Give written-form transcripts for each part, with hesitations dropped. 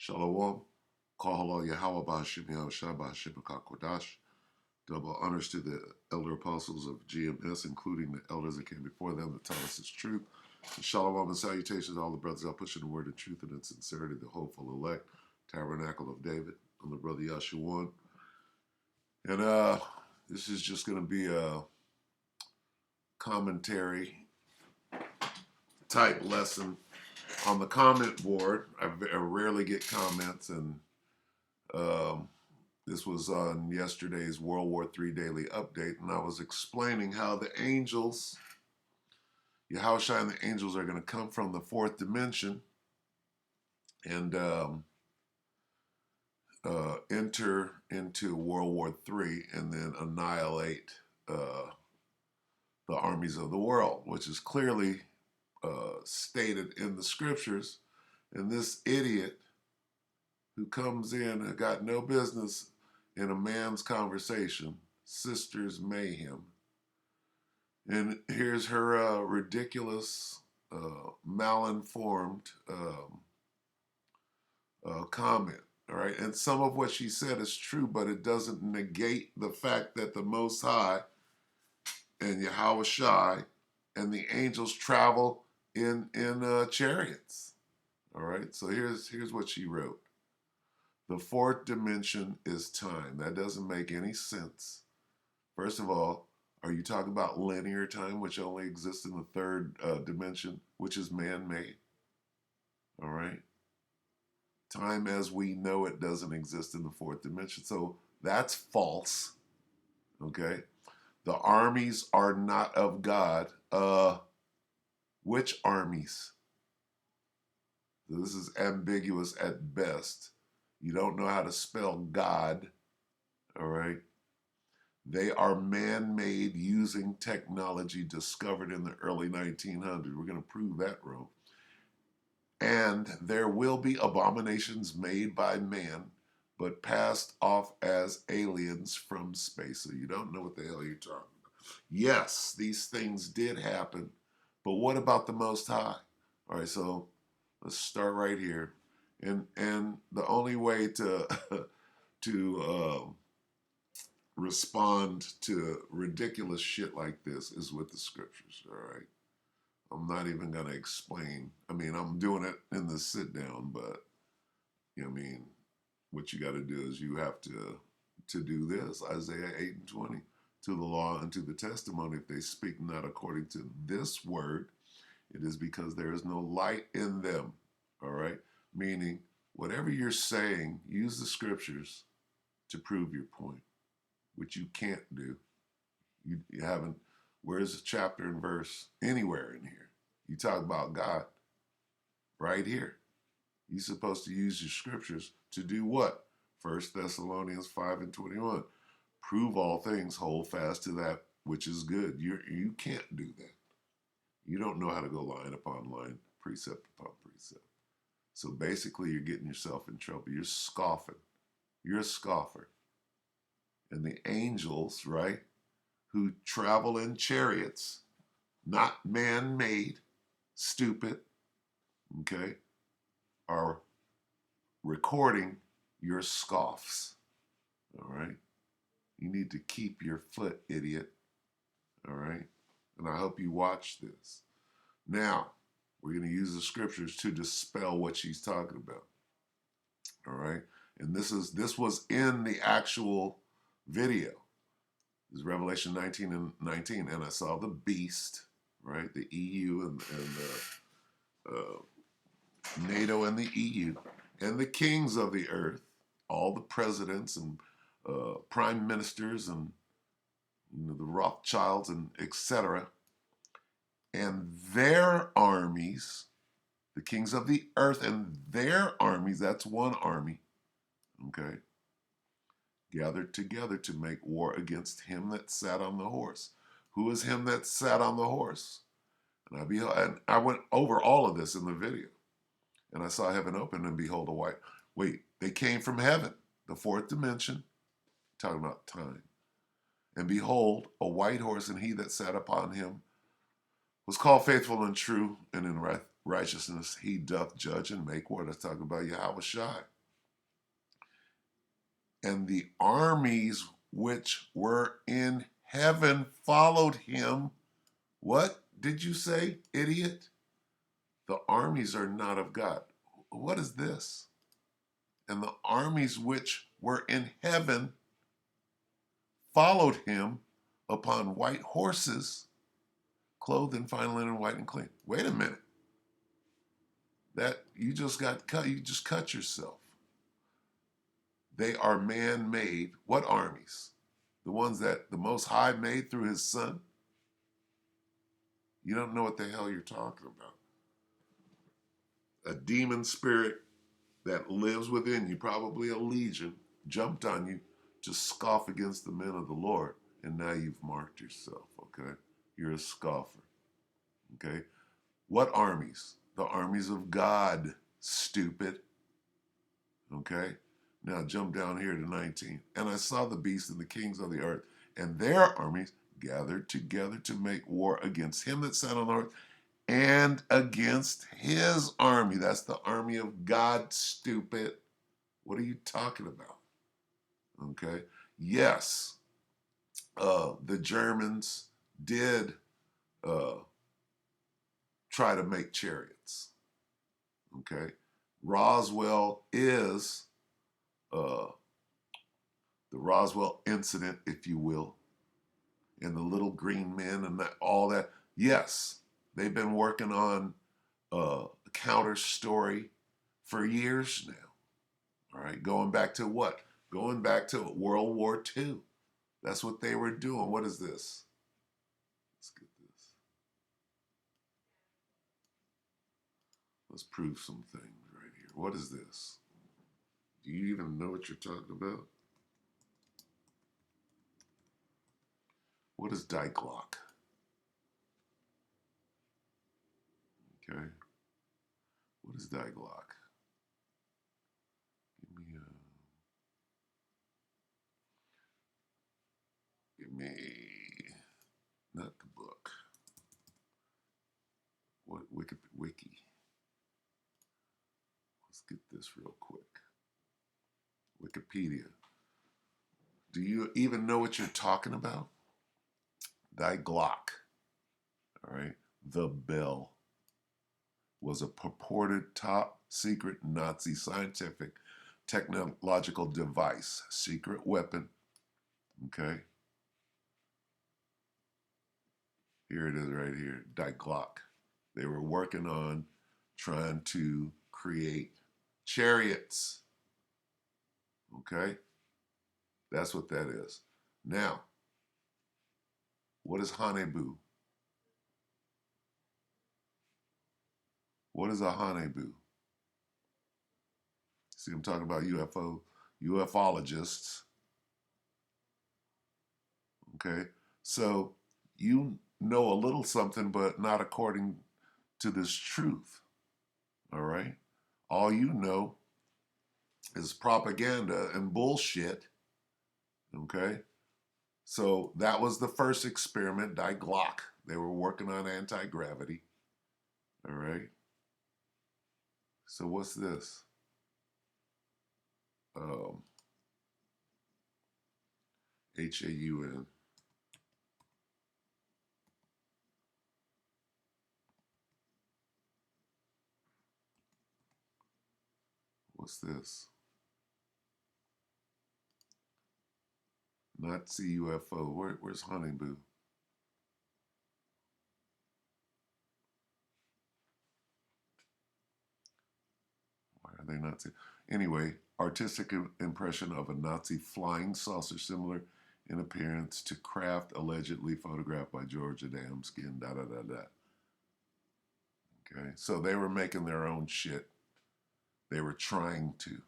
Shalom. Kahalo Yahweh Ba'ashim Yahushua Ba'ashim HaKakodash. Double honors to the elder apostles of GMS, including the elders that came before them that taught us its truth. And shalom and salutations to all the brothers out pushing the word of truth and in sincerity, the hopeful elect, Tabernacle of David. I'm the brother Yashuan. And this is just going to be a commentary type lesson on the comment board. I rarely get comments, and this was on yesterday's World War III Daily Update, and I was explaining how the angels, Yahushua and the angels, are going to come from the fourth dimension and enter into World War III and then annihilate the armies of the world, which is clearly stated in the scriptures. And this idiot who comes in and got no business in a man's conversation, Sisters Mayhem. And here's her ridiculous, malinformed comment. All right, and some of what she said is true, but it doesn't negate the fact that the Most High and Yahushua and the angels travel in chariots. All right, so here's what she wrote. The fourth dimension is time. That doesn't make any sense. First of all, are you talking about linear time, which only exists in the third dimension, which is man-made? All right. Time as we know it doesn't exist in the fourth dimension. So that's false. Okay. The armies are not of God. Which armies? This is ambiguous at best. You don't know how to spell God, all right? They are man-made using technology discovered in the early 1900s. We're going to prove that wrong. And there will be abominations made by man, but passed off as aliens from space. So you don't know what the hell you're talking about. Yes, these things did happen, but what about the Most High? All right, so let's start right here. And the only way to respond to ridiculous shit like this is with the scriptures. All right, I'm not even gonna explain. I mean, I'm doing it in the sit down, but you know, I mean, what you got to do is you have to do this. Isaiah 8:20. To the law and to the testimony, if they speak not according to this word, it is because there is no light in them. All right. Meaning, whatever you're saying, use the scriptures to prove your point, which you can't do. You haven't. Where's the chapter and verse anywhere in here? You talk about God right here. You're supposed to use your scriptures to do what? 1 Thessalonians 5:21. Prove all things, hold fast to that which is good. You can't do that. You don't know how to go line upon line, precept upon precept. So basically, you're getting yourself in trouble. You're scoffing. You're a scoffer. And the angels, right, who travel in chariots, not man-made, stupid, okay, are recording your scoffs. All right? You need to keep your foot, idiot. All right? And I hope you watch this. Now, we're going to use the scriptures to dispel what she's talking about. All right? And this was in the actual video. This is Revelation 19:19. And I saw the beast, right? The EU and NATO and the EU and the kings of the earth, all the presidents and prime ministers and the Rothschilds and etc. and their armies, the kings of the earth and their armies, that's one army, okay, gathered together to make war against him that sat on the horse. Who is him that sat on the horse? And I went over all of this in the video. And I saw heaven open, and behold, a white. Wait, they came from heaven, the fourth dimension, talking about time. And behold, a white horse, and he that sat upon him was called faithful and true, and in righteousness he doth judge and make war. That's talking about Yahweh Shai. And the armies which were in heaven followed him. What did you say, idiot? The armies are not of God. What is this? And the armies which were in heaven followed him upon white horses, clothed in fine linen, white and clean. Wait a minute. That you just got cut. You just cut yourself. They are man-made. What armies? The ones that the Most High made through his Son? You don't know what the hell you're talking about. A demon spirit that lives within you, probably a legion, jumped on you to scoff against the men of the Lord, and now you've marked yourself, okay? You're a scoffer, okay? What armies? The armies of God, stupid, okay? Now jump down here to 19. And I saw the beasts and the kings of the earth, and their armies gathered together to make war against him that sat on the earth and against his army. That's the army of God, stupid. What are you talking about? Okay. Yes, the Germans did try to make chariots. Okay. Roswell is the Roswell incident, if you will, and the little green men and that, all that. Yes, they've been working on a counter story for years now. All right, going back to what? Going back to World War II. That's what they were doing. What is this? Let's get this. Let's prove some things right here. What is this? Do you even know what you're talking about? What is Die Glock? Okay. What is Die Glock? Give me, not the book. What Wiki? Let's get this real quick. Wikipedia. Do you even know what you're talking about? Die Glock. All right. The Bell was a purported top secret Nazi scientific technological device, secret weapon. Okay. Here it is right here. Die Glock. They were working on trying to create chariots. Okay. That's what that is. Now, what is Hanebu? What is a Hanebu? See, I'm talking about ufologists. Okay. So you know a little something, but not according to this truth. All right. All you know is propaganda and bullshit. Okay. So that was the first experiment, Die Glock. They were working on anti-gravity. All right. So what's this? HAUN. What's this? Nazi UFO. Where's Honeyboo? Why are they Nazi? Anyway, artistic impression of a Nazi flying saucer similar in appearance to craft allegedly photographed by George Adamski and da da da da. Okay, so they were making their own shit. They were trying to.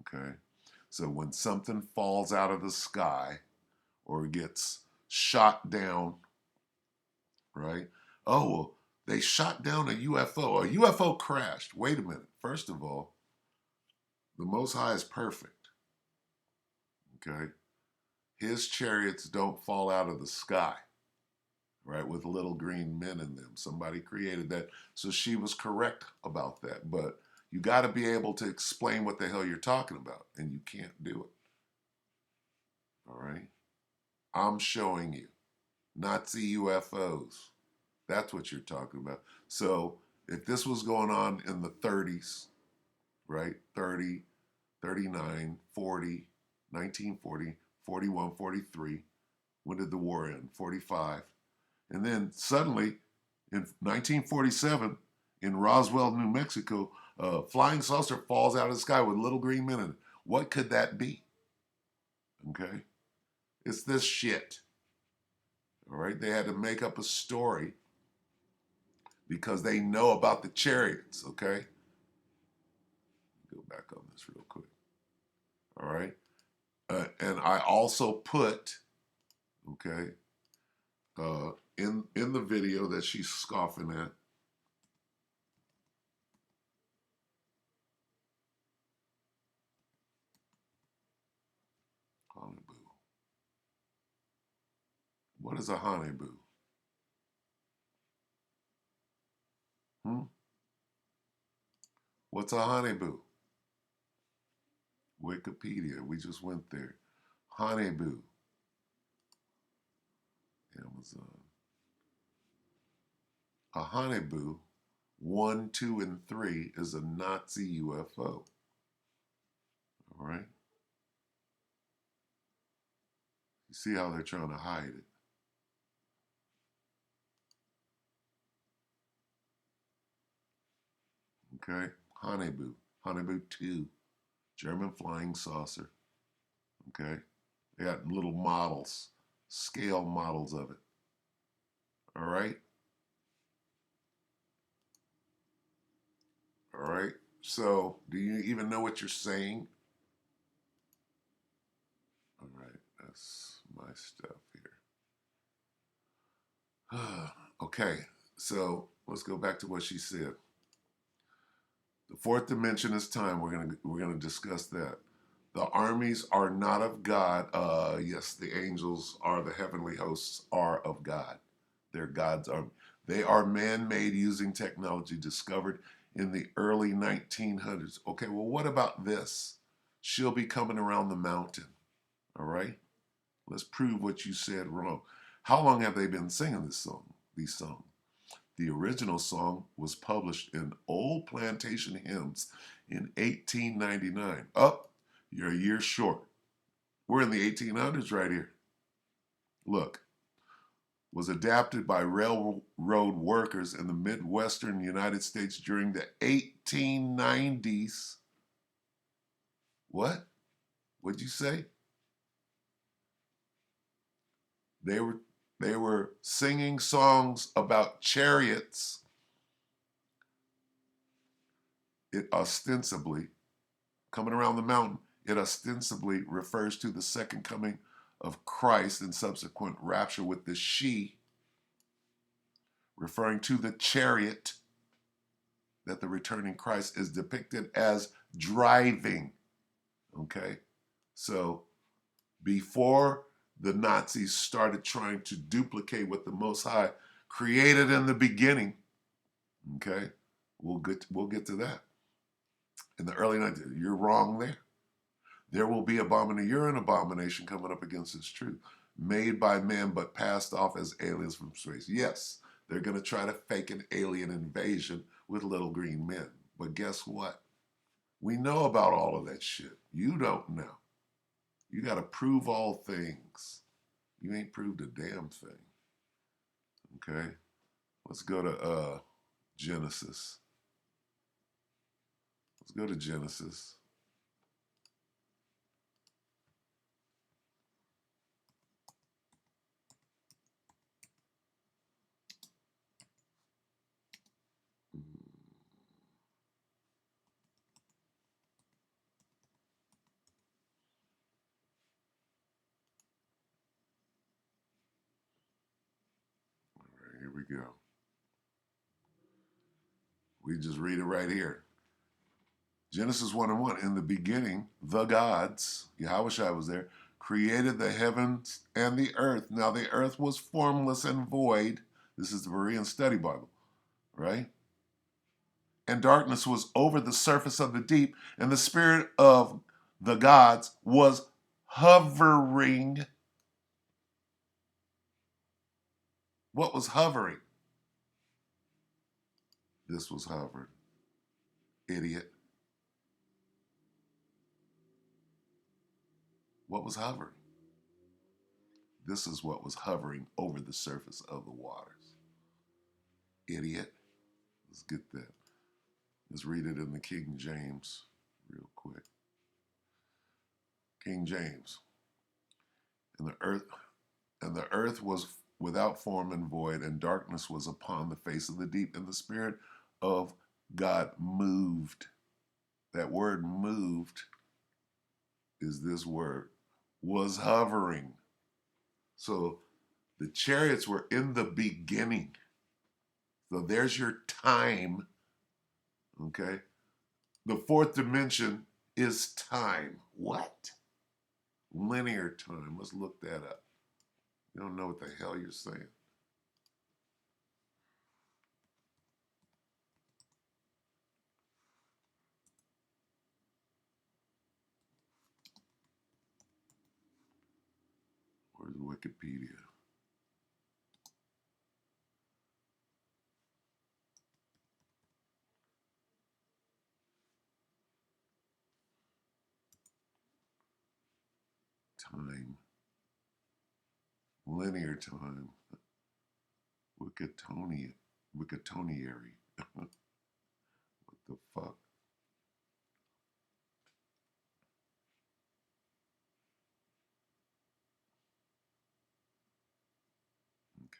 Okay, so when something falls out of the sky or gets shot down, right? Oh, well, they shot down a UFO. A UFO crashed. Wait a minute. First of all, the Most High is perfect. Okay? His chariots don't fall out of the sky. right, with little green men in them. Somebody created that. So she was correct about that. But you got to be able to explain what the hell you're talking about, and you can't do it. All right? I'm showing you Nazi UFOs. That's what you're talking about. So if this was going on in the 30s, right? 30, 39, 40, 1940, 41, 43. When did the war end? 45. And then suddenly in 1947 in Roswell, New Mexico, a flying saucer falls out of the sky with little green men in it. What could that be? Okay? It's this shit. All right? They had to make up a story because they know about the chariots, okay? Go back on this real quick. All right? And I also put, okay, in the video that she's scoffing at, Honeyboo. What is a honeyboo? What's a honeyboo? Wikipedia. We just went there. Honeyboo. Amazon. A honeyboo, 1, 2, and 3 is a Nazi UFO. All right? You see how they're trying to hide it. Okay? Honeyboo. Honeyboo 2. German flying saucer. Okay? They got little models, scale models of it. All right? All right? So, do you even know what you're saying? All right, that's my stuff here. Okay, so let's go back to what she said. The fourth dimension is time. We're gonna discuss that. The armies are not of God. Yes, the angels are the heavenly hosts are of God. They're God's army. They are man-made using technology discovered in the early 1900s. Okay, well, what about this? She'll be coming around the mountain. All right, let's prove what you said wrong. How long have they been singing this song? These songs. The original song was published in Old Plantation Hymns in 1899. Up, you're a year short. We're in the 1800s right here. Look, was adapted by railroad workers in the Midwestern United States during the 1890s. What? What'd you say? They were singing songs about chariots. It ostensibly, coming around the mountain, it ostensibly refers to the second coming of Christ and subsequent rapture with the she, referring to the chariot that the returning Christ is depicted as driving. Okay? So before the Nazis started trying to duplicate what the Most High created in the beginning, okay, we'll get to that. In the early 90s, you're wrong there. There will be you're an abomination coming up against this truth, made by man but passed off as aliens from space. Yes, they're going to try to fake an alien invasion with little green men. But guess what? We know about all of that shit. You don't know. You got to prove all things. You ain't proved a damn thing. Okay? Let's go to Genesis. Let's go to Genesis. Here we go. We just read it right here. Genesis 1:1. In the beginning, the gods, Yahweh Shai was there, created the heavens and the earth. Now the earth was formless and void. This is the Berean Study Bible, right? And darkness was over the surface of the deep, and the Spirit of the gods was hovering. What was hovering? This was hovering. Idiot. What was hovering? This is what was hovering over the surface of the waters. Idiot. Let's get that. Let's read it in the King James real quick. King James. And the earth was without form and void, and darkness was upon the face of the deep, and the Spirit of God moved. That word moved is this word, was hovering. So the chariots were in the beginning. So there's your time, okay? The fourth dimension is time. What? Linear time. Let's look that up. You don't know what the hell you're saying. Where's Wikipedia? Time. Linear time. Wikitoniary. What the fuck?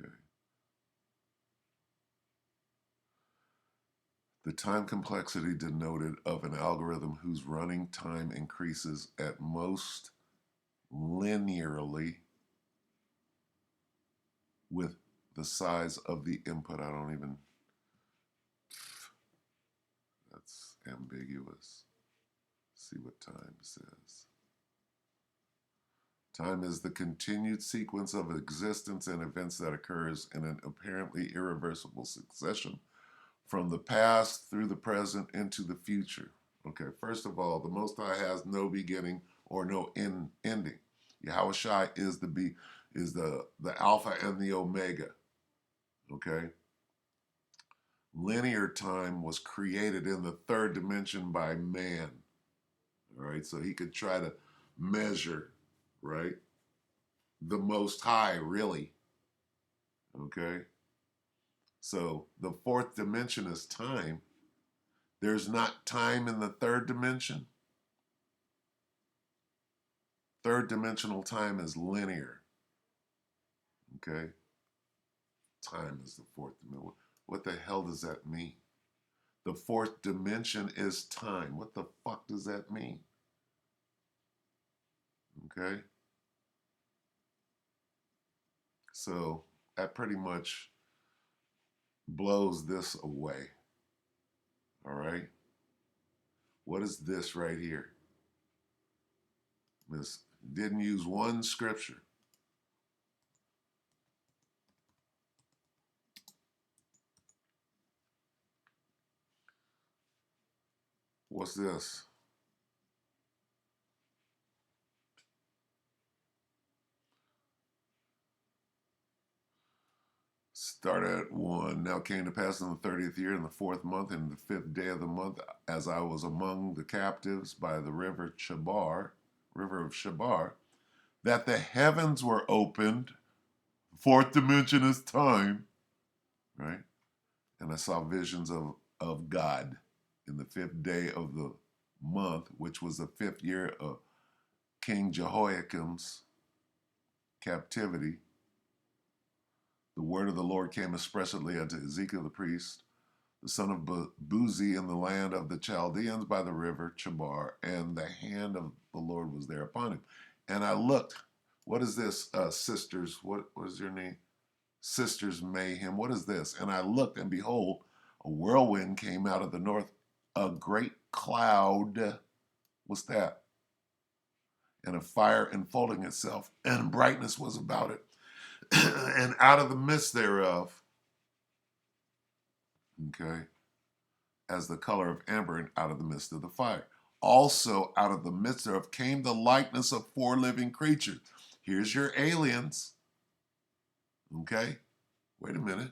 Okay. The time complexity denoted of an algorithm whose running time increases at most linearly with the size of the input. I don't even, that's ambiguous. See what time says. Time is the continued sequence of existence and events that occurs in an apparently irreversible succession from the past through the present into the future. Okay, first of all, the Most High has no beginning or no ending. Yahweh Shai is the Alpha and the Omega. Okay, linear time was created in the third dimension by man. All right, so he could try to measure, right, the Most High, really. Okay, so the fourth dimension is time. There's not time in the third dimension. Third dimensional time is linear. Okay, time is the fourth dimension. What the hell does that mean? The fourth dimension is time. What the fuck does that mean? Okay, so that pretty much blows this away. All right, what is this right here? This didn't use one scripture. What's this? Start at 1. Now came to pass in the 30th year, in the fourth month, in the fifth day of the month, as I was among the captives by the river of Chabar, that the heavens were opened. Fourth dimension is time, right? And I saw visions of God in the fifth day of the month, which was the fifth year of King Jehoiakim's captivity. The word of the Lord came expressly unto Ezekiel the priest, the son of Buzi, in the land of the Chaldeans by the river Chabar, and the hand of the Lord was there upon him. And I looked. What is this, sisters? What is your name? Sisters Mayhem. What is this? And I looked, and behold, a whirlwind came out of the north, a great cloud. What's that? and a fire enfolding itself, and brightness was about it. And out of the midst thereof, okay, as the color of amber, and out of the midst of the fire. Also out of the midst thereof came the likeness of four living creatures. Here's your aliens, okay? Wait a minute.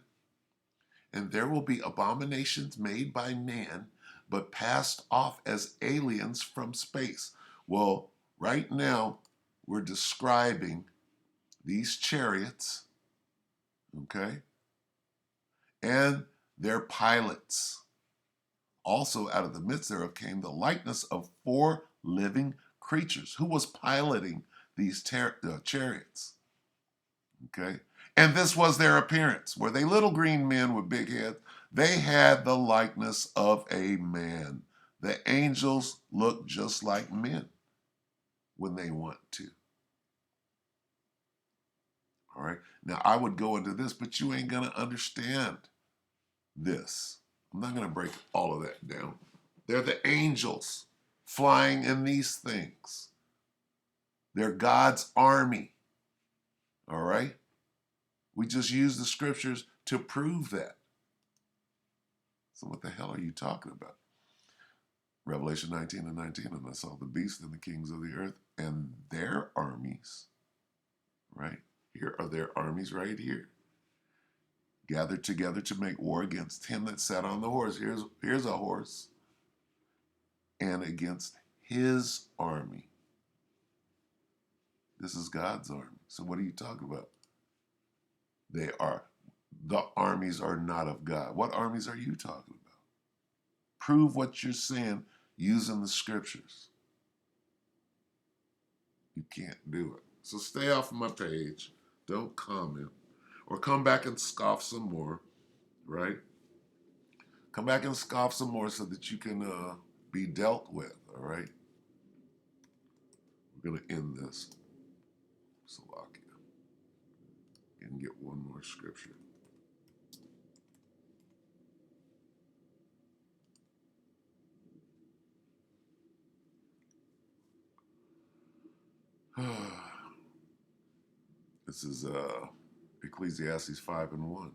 And there will be abominations made by man, but passed off as aliens from space. Well, right now, we're describing these chariots, okay, and their pilots. Also out of the midst thereof came the likeness of four living creatures. Who was piloting these chariots? Okay. And this was their appearance. Were they little green men with big heads? They had the likeness of a man. The angels look just like men when they want to. All right. Now, I would go into this, but you ain't going to understand this. I'm not going to break all of that down. They're the angels flying in these things. They're God's army. All right? We just use the scriptures to prove that. So what the hell are you talking about? Revelation 19:19, and I saw the beast and the kings of the earth and their armies, right? Here are their armies right here. Gathered together to make war against him that sat on the horse. Here's a horse. And against his army. This is God's army. So what are you talking about? The armies are not of God. What armies are you talking about? Prove what you're saying using the scriptures. You can't do it. So stay off of my page. Don't comment. Or come back and scoff some more, right? Come back and scoff some more so that you can be dealt with, all right? We're going to end this. Salakia. And get one more scripture. This is Ecclesiastes 5:1.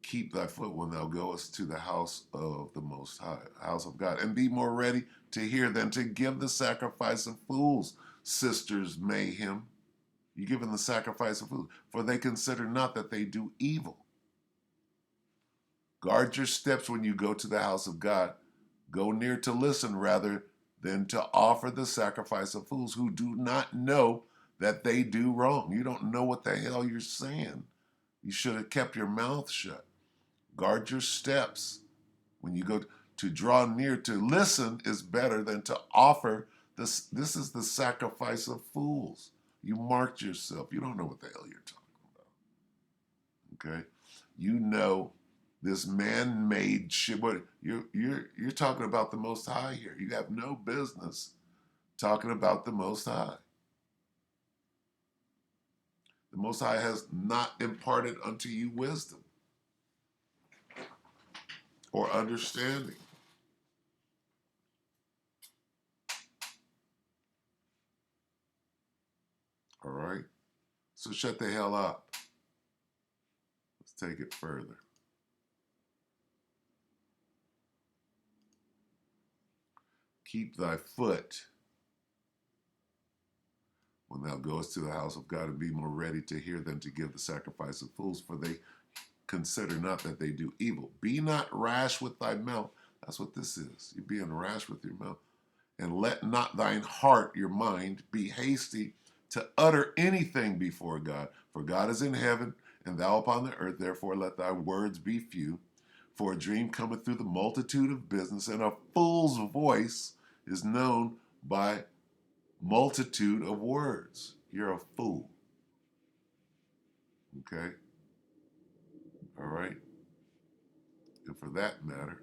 Keep thy foot when thou goest to the house of the Most High, house of God, and be more ready to hear than to give the sacrifice of fools. Sisters mayhem. You give them the sacrifice of fools, for they consider not that they do evil. Guard your steps when you go to the house of God. Go near to listen rather than to offer the sacrifice of fools who do not know that they do wrong. You don't know what the hell you're saying. You should have kept your mouth shut. Guard your steps. When you go to draw near to listen is better than to offer this. This is the sacrifice of fools. You marked yourself. You don't know what the hell you're talking about. Okay? You know this man-made shit. But you're talking about the Most High here. You have no business talking about the Most High. The Most High has not imparted unto you wisdom or understanding. All right? So shut the hell up. Let's take it further. Keep thy foot when thou goest to the house of God, and be more ready to hear than to give the sacrifice of fools, for they consider not that they do evil. Be not rash with thy mouth. That's what this is. You're being rash with your mouth. And let not thine heart, your mind, be hasty to utter anything before God. For God is in heaven, and thou upon the earth. Therefore let thy words be few. For a dream cometh through the multitude of business, and a fool's voice is known by multitude of words. You're a fool. Okay? All right? And for that matter,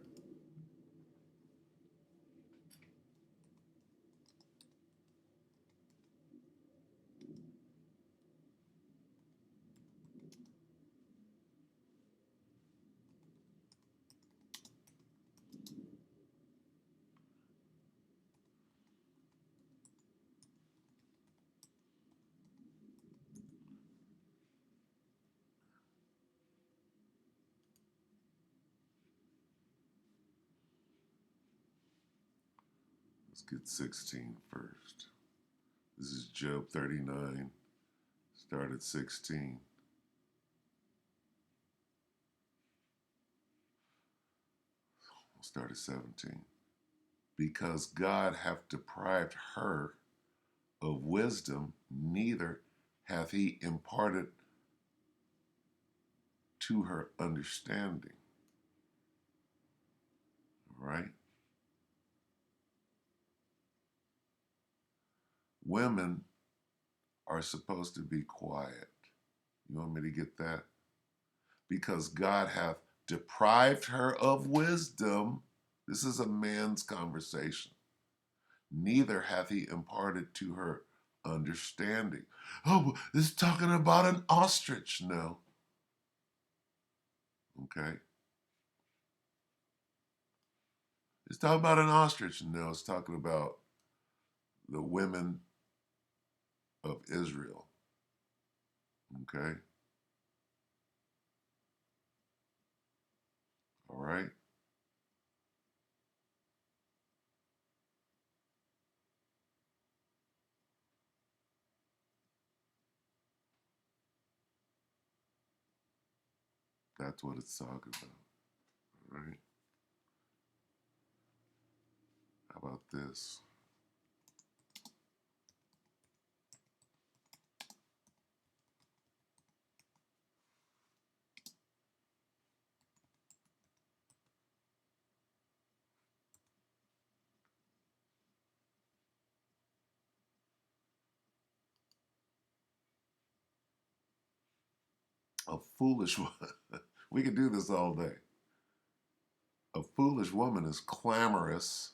Let's get 16 first. This is Job 39. Start at 16. We'll start at 17. Because God hath deprived her of wisdom, neither hath he imparted to her understanding. Right? Women are supposed to be quiet. You want me to get that? Because God hath deprived her of wisdom. This is a man's conversation. Neither hath he imparted to her understanding. Oh, this is talking about an ostrich. No. Okay. It's talking about an ostrich. No, it's talking about the women of Israel. Okay. All right. That's what it's talking about. All right. How about this? A foolish one. We could do this all day. A foolish woman is clamorous.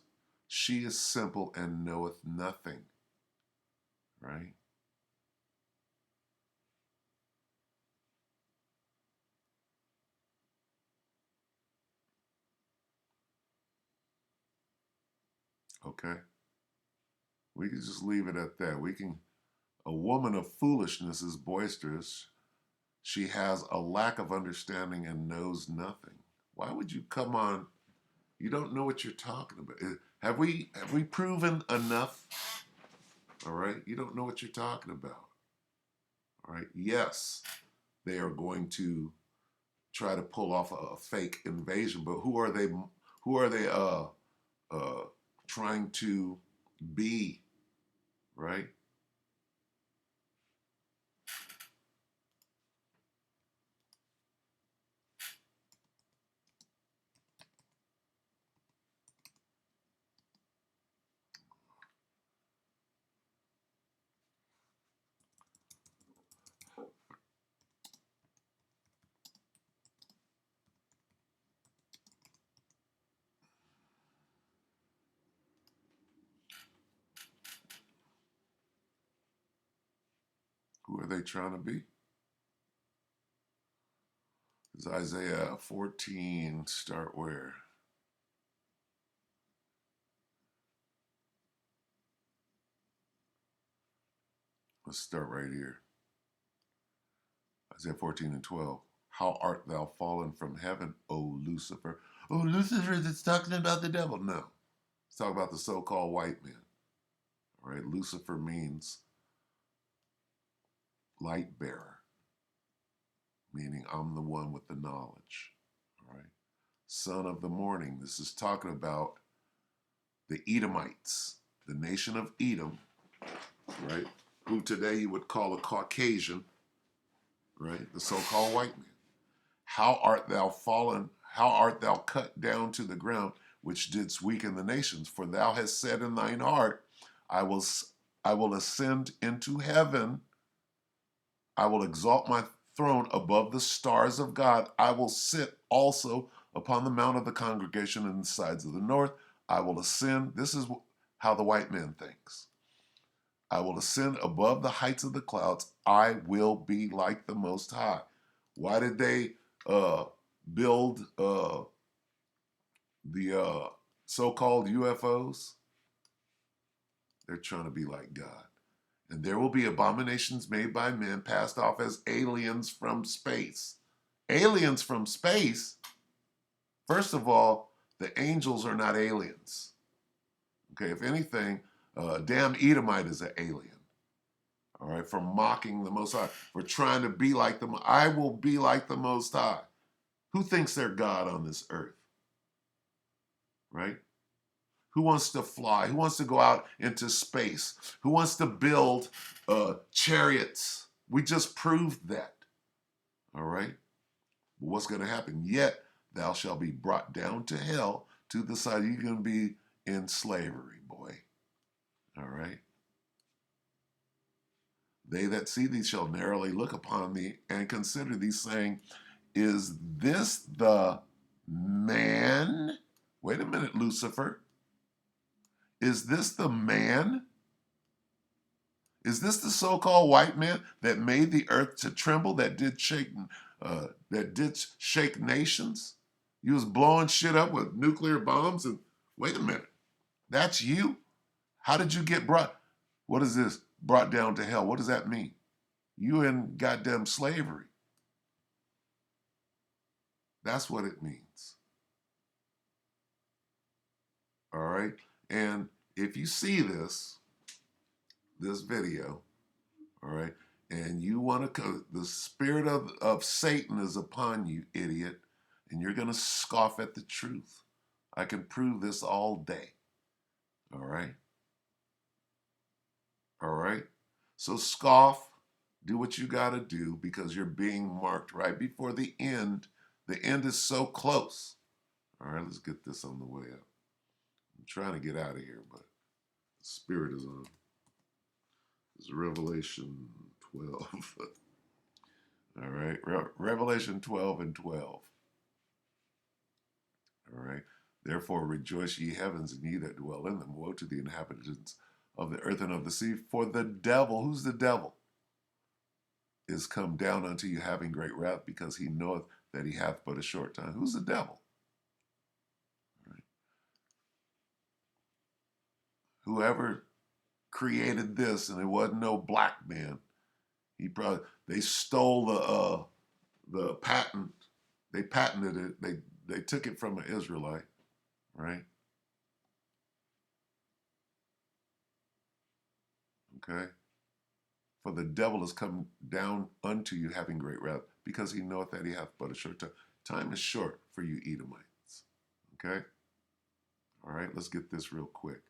She is simple and knoweth nothing. Right? Okay. We can just leave it at that. A woman of foolishness is boisterous. She has a lack of understanding and knows nothing. Why would you come on? You don't know what you're talking about. Have we proven enough? All right. You don't know what you're talking about. All right. Yes, they are going to try to pull off a fake invasion, but who are they? Who are they? Uh, trying to be, right? Who are they trying to be? Is Isaiah 14 start where? Let's start right here. Isaiah 14 and 12. How art thou fallen from heaven, O Lucifer? Oh, Lucifer, that's talking about the devil. No, it's talking about the so-called white man. All right, Lucifer means light bearer, meaning I'm the one with the knowledge. All right, son of the morning. This is talking about the Edomites, the nation of Edom, right? Who today you would call a Caucasian, right? The so-called white man. How art thou fallen? How art thou cut down to the ground, which didst weaken the nations? For thou hast said in thine heart, I will ascend into heaven. I will exalt my throne above the stars of God. I will sit also upon the mount of the congregation in the sides of the north. I will ascend. This is how the white man thinks. I will ascend above the heights of the clouds. I will be like the Most High. Why did they build the so-called UFOs? They're trying to be like God. And there will be abominations made by men passed off as aliens from space. Aliens from space? First of all, the angels are not aliens. Okay, if anything, damn Edomite is an alien. All right, for mocking the Most High, for trying to be like them. I will be like the Most High. Who thinks they're God on this earth? Right? Who wants to fly? Who wants to go out into space? Who wants to build chariots? We just proved that. All right? But what's going to happen? Yet thou shalt be brought down to hell, to the side. You're going to be in slavery, boy. All right? They that see thee shall narrowly look upon thee and consider thee, saying, is this the man? Wait a minute, Lucifer. Is this the man? Is this the so-called white man that made the earth to tremble, that did shake nations? You was blowing shit up with nuclear bombs, and wait a minute, that's you? How did you get brought? What is this? Brought down to hell. What does that mean? You in goddamn slavery. That's what it means. All right? And if you see this video, all right, and you want to, the spirit of Satan is upon you, idiot, and you're going to scoff at the truth. I can prove this all day. All right? All right? So scoff, do what you got to do, because you're being marked right before the end. The end is so close. All right, let's get this on the way up. I'm trying to get out of here, but the spirit is on. It's Revelation 12. All right, Revelation 12 and 12. All right, therefore rejoice ye heavens, and ye that dwell in them. Woe to the inhabitants of the earth and of the sea, for the devil, who's the devil, is come down unto you having great wrath, because he knoweth that he hath but a short time. Who's the devil? All right. Whoever created this, and it wasn't no black man. They stole the patent. They patented it. They took it from an Israelite, right? Okay. For the devil is come down unto you having great wrath, because he knoweth that he hath but a short time. Time is short for you Edomites. Okay? All right, let's get this real quick.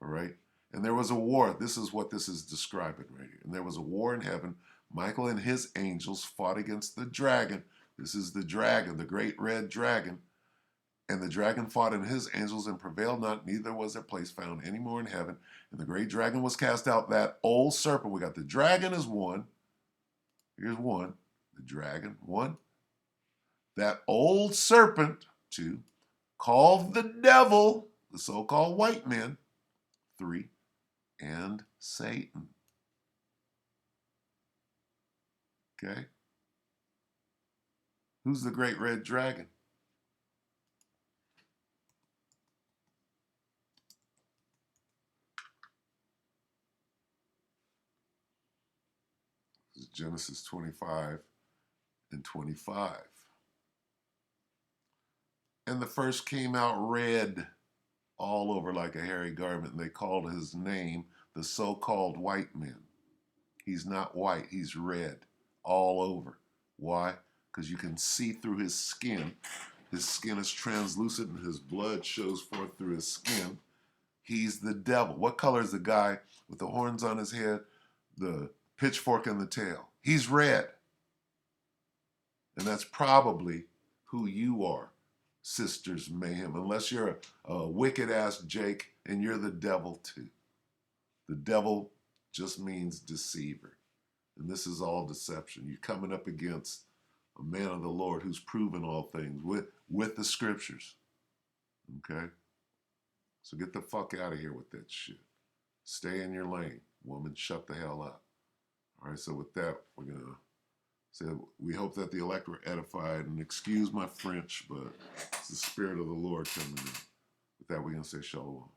All right? And there was a war. This is what this is describing right here. And there was a war in heaven. Michael and his angels fought against the dragon. This is the dragon, the great red dragon. And the dragon fought and his angels and prevailed not, neither was their place found any more in heaven. And the great dragon was cast out, that old serpent. We got the dragon is one. Here's one. The dragon, one. That old serpent, two. Called the devil, the so-called white man, three. And Satan. Okay? Who's the great red dragon? This is Genesis 25 and 25. And the first came out red all over like a hairy garment, and they called his name the so-called white man. He's not white, he's red all over. Why? Because you can see through his skin. His skin is translucent and his blood shows forth through his skin. He's the devil. What color is the guy with the horns on his head, the pitchfork in the tail? He's red. And that's probably who you are, Sisters Mayhem, unless you're a wicked-ass Jake and you're the devil too. The devil just means deceiver. And this is all deception. You're coming up against a man of the Lord who's proven all things with the scriptures. Okay? So get the fuck out of here with that shit. Stay in your lane, woman. Shut the hell up. All right, so with that, we're going to say we hope that the elect were edified. And excuse my French, but it's the Spirit of the Lord coming in. With that, we're going to say shalom.